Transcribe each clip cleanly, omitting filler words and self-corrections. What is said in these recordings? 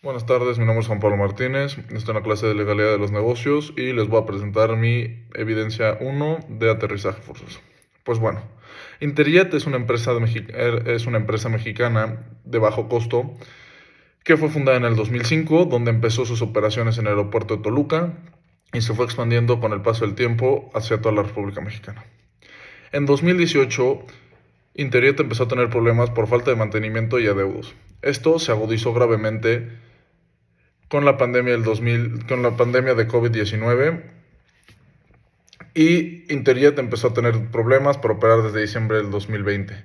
Buenas tardes, mi nombre es Juan Pablo Martínez, estoy en la clase de legalidad de los negocios y les voy a presentar mi evidencia 1 de aterrizaje forzoso. Pues bueno, Interjet es una es una empresa mexicana de bajo costo que fue fundada en el 2005, donde empezó sus operaciones en el aeropuerto de Toluca y se fue expandiendo con el paso del tiempo hacia toda la República Mexicana. En 2018, Interjet empezó a tener problemas por falta de mantenimiento y adeudos. Esto se agudizó gravemente con la pandemia de COVID-19 y Interjet empezó a tener problemas para operar desde diciembre del 2020.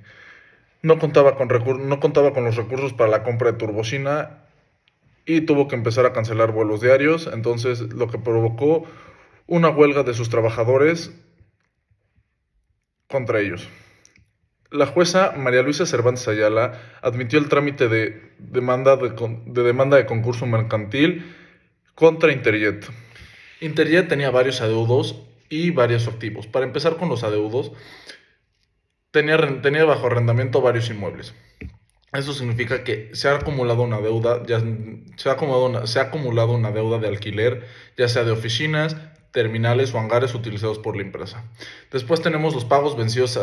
No contaba con los recursos para la compra de turbocina y tuvo que empezar a cancelar vuelos diarios, entonces lo que provocó una huelga de sus trabajadores contra ellos. La jueza María Luisa Cervantes Ayala admitió el trámite de demanda de concurso mercantil contra Interjet. Interjet tenía varios adeudos y varios activos. Para empezar con los adeudos, tenía bajo arrendamiento varios inmuebles. Eso significa que se ha acumulado una deuda, se ha acumulado una deuda de alquiler, ya sea de oficinas, terminales o hangares utilizados por la empresa. Después tenemos los pagos vencidos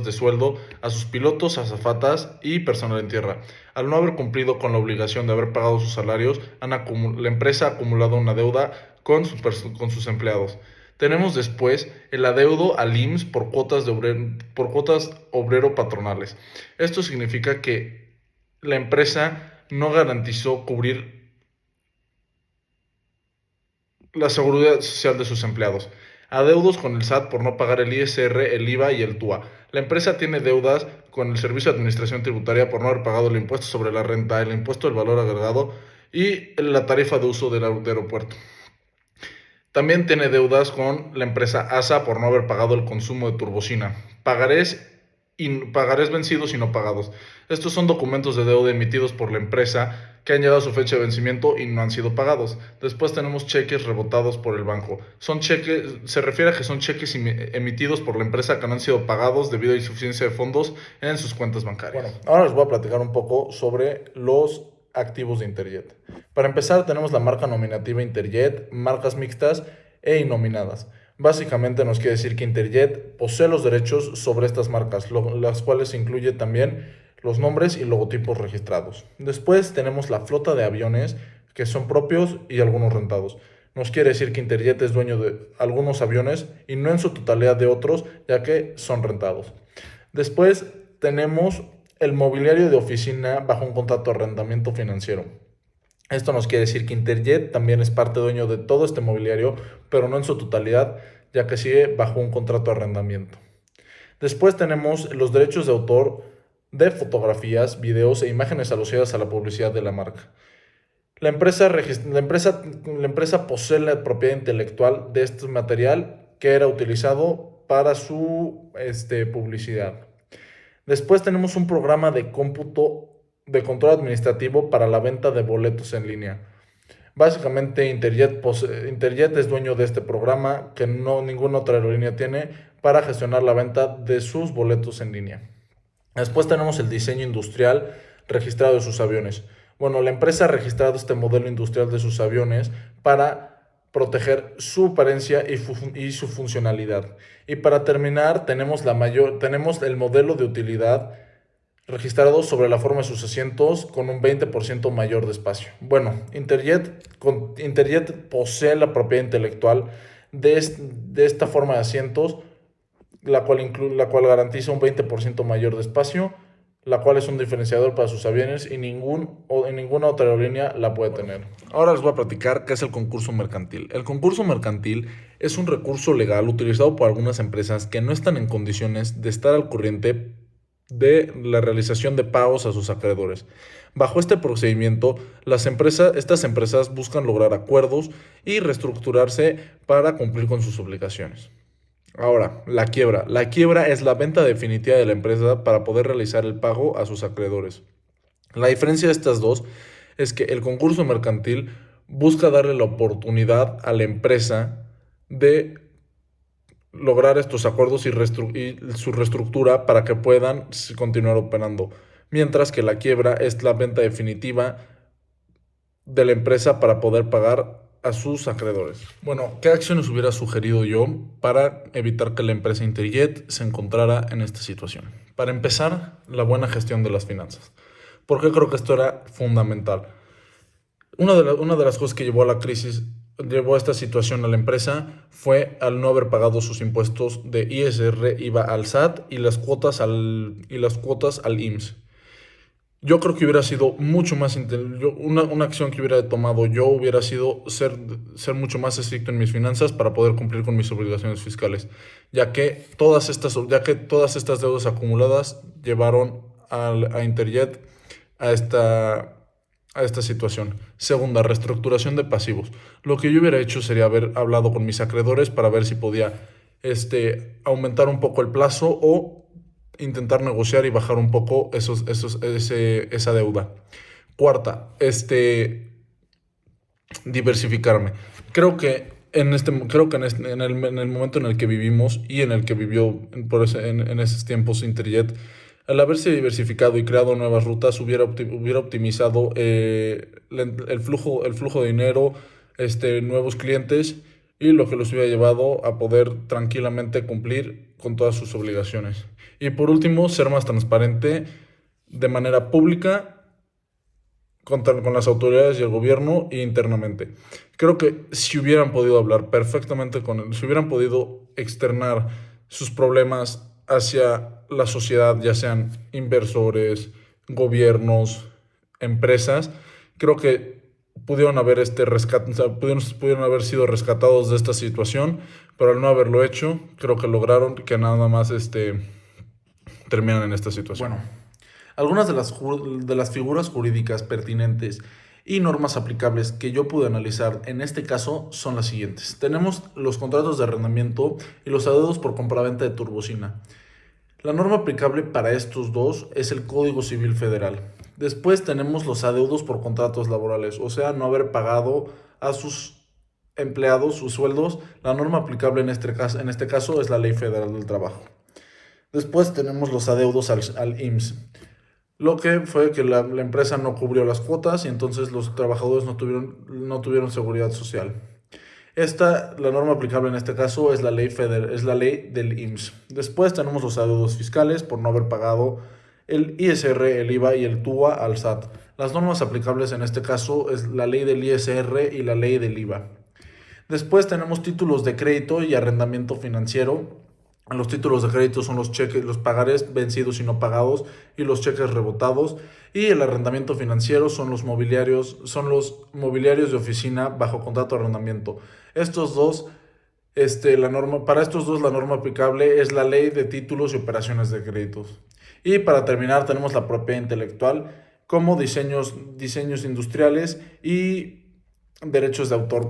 de sueldo a sus pilotos, azafatas y personal en tierra. Al no haber cumplido con la obligación de haber pagado sus salarios, la empresa ha acumulado una deuda con sus empleados. Tenemos después el adeudo al IMSS por cuotas obrero patronales. Esto significa que la empresa no garantizó cubrir la seguridad social de sus empleados. Adeudos con el SAT por no pagar el ISR, el IVA y el TUA. La empresa tiene deudas con el Servicio de Administración Tributaria por no haber pagado el impuesto sobre la renta, el impuesto del valor agregado y la tarifa de uso del aeropuerto. También tiene deudas con la empresa ASA por no haber pagado el consumo de turbocina. Pagarés vencidos y no pagados. Estos son documentos de deuda emitidos por la empresa que han llegado a su fecha de vencimiento y no han sido pagados. Después tenemos cheques rebotados por el banco. Se refiere a que son cheques emitidos por la empresa que no han sido pagados debido a insuficiencia de fondos en sus cuentas bancarias. Bueno, ahora les voy a platicar un poco sobre los activos de Interjet. Para empezar, tenemos la marca nominativa Interjet, marcas mixtas e innominadas. Básicamente nos quiere decir que Interjet posee los derechos sobre estas marcas, las cuales incluye también los nombres y logotipos registrados. Después tenemos la flota de aviones que son propios y algunos rentados. Nos quiere decir que Interjet es dueño de algunos aviones y no en su totalidad de otros, ya que son rentados. Después tenemos el mobiliario de oficina bajo un contrato de arrendamiento financiero. Esto nos quiere decir que Interjet también es parte dueño de todo este mobiliario, pero no en su totalidad, ya que sigue bajo un contrato de arrendamiento. Después tenemos los derechos de autor de fotografías, videos e imágenes asociadas a la publicidad de la marca. La empresa posee la propiedad intelectual de este material que era utilizado para su publicidad. Después tenemos un programa de cómputo de control administrativo para la venta de boletos en línea. Básicamente Interjet es dueño de este programa que ninguna otra aerolínea tiene para gestionar la venta de sus boletos en línea. Después tenemos el diseño industrial registrado de sus aviones. Bueno, la empresa ha registrado este modelo industrial de sus aviones para proteger su apariencia y su funcionalidad. Y para terminar, tenemos el modelo de utilidad registrado sobre la forma de sus asientos con un 20% mayor de espacio. Bueno, Interjet posee la propiedad intelectual de esta forma de asientos, la cual garantiza un 20% mayor de espacio, la cual es un diferenciador para sus aviones y ninguna otra aerolínea la puede tener. Ahora les voy a platicar qué es el concurso mercantil. El concurso mercantil es un recurso legal utilizado por algunas empresas que no están en condiciones de estar al corriente de la realización de pagos a sus acreedores. Bajo este procedimiento, estas empresas buscan lograr acuerdos y reestructurarse para cumplir con sus obligaciones. Ahora, la quiebra. La quiebra es la venta definitiva de la empresa para poder realizar el pago a sus acreedores. La diferencia de estas dos es que el concurso mercantil busca darle la oportunidad a la empresa de lograr estos acuerdos y su reestructura para que puedan continuar operando. Mientras que la quiebra es la venta definitiva de la empresa para poder pagar a sus acreedores. Bueno, ¿qué acciones hubiera sugerido yo para evitar que la empresa Interjet se encontrara en esta situación? Para empezar, la buena gestión de las finanzas. ¿Por qué creo que esto era fundamental? Una de las cosas que llevó a la crisis, llevó a esta situación a la empresa, fue al no haber pagado sus impuestos de ISR, IVA al SAT y las cuotas al IMSS. Yo creo que hubiera sido mucho más una acción que hubiera tomado yo hubiera sido ser mucho más estricto en mis finanzas para poder cumplir con mis obligaciones fiscales, ya que todas estas deudas acumuladas llevaron a Interjet a esta situación. Segunda, reestructuración de pasivos. Lo que yo hubiera hecho sería haber hablado con mis acreedores para ver si podía aumentar un poco el plazo o intentar negociar y bajar un poco esa deuda. Cuarta, diversificarme. En el momento en el que vivimos y en el que vivió en esos tiempos Interjet, al haberse diversificado y creado nuevas rutas, hubiera optimizado el flujo de dinero, nuevos clientes y lo que los hubiera llevado a poder tranquilamente cumplir con todas sus obligaciones. Y por último, ser más transparente de manera pública con las autoridades y el gobierno e internamente. Creo que si hubieran podido hablar perfectamente con él, si hubieran podido externar sus problemas hacia la sociedad, ya sean inversores, gobiernos, empresas, creo que pudieron haber pudieron haber sido rescatados de esta situación, pero al no haberlo hecho, creo que lograron que nada más terminan en esta situación. Bueno, algunas de las figuras jurídicas pertinentes y normas aplicables que yo pude analizar en este caso son las siguientes. Tenemos los contratos de arrendamiento y los adeudos por compraventa de turbocina. La norma aplicable para estos dos es el Código Civil Federal. Después tenemos los adeudos por contratos laborales, o sea, no haber pagado a sus empleados sus sueldos. La norma aplicable en este caso es la Ley Federal del Trabajo. Después tenemos los adeudos al IMSS. Lo que fue que la empresa no cubrió las cuotas y entonces los trabajadores no tuvieron seguridad social. La norma aplicable en este caso es la ley del IMSS. Después tenemos los adeudos fiscales por no haber pagado el ISR, el IVA y el TUA al SAT. Las normas aplicables en este caso es la ley del ISR y la ley del IVA. Después tenemos títulos de crédito y arrendamiento financiero. Los títulos de crédito son los cheques, los pagarés vencidos y no pagados y los cheques rebotados. Y el arrendamiento financiero son los mobiliarios de oficina bajo contrato de arrendamiento. Estos dos, para estos dos la norma aplicable es la ley de títulos y operaciones de créditos. Y para terminar tenemos la propiedad intelectual como diseños industriales y derechos de autor.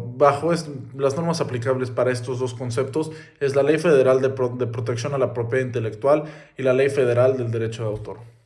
Las normas aplicables para estos dos conceptos es la Ley Federal de Protección a la Propiedad Intelectual y la Ley Federal del Derecho de Autor.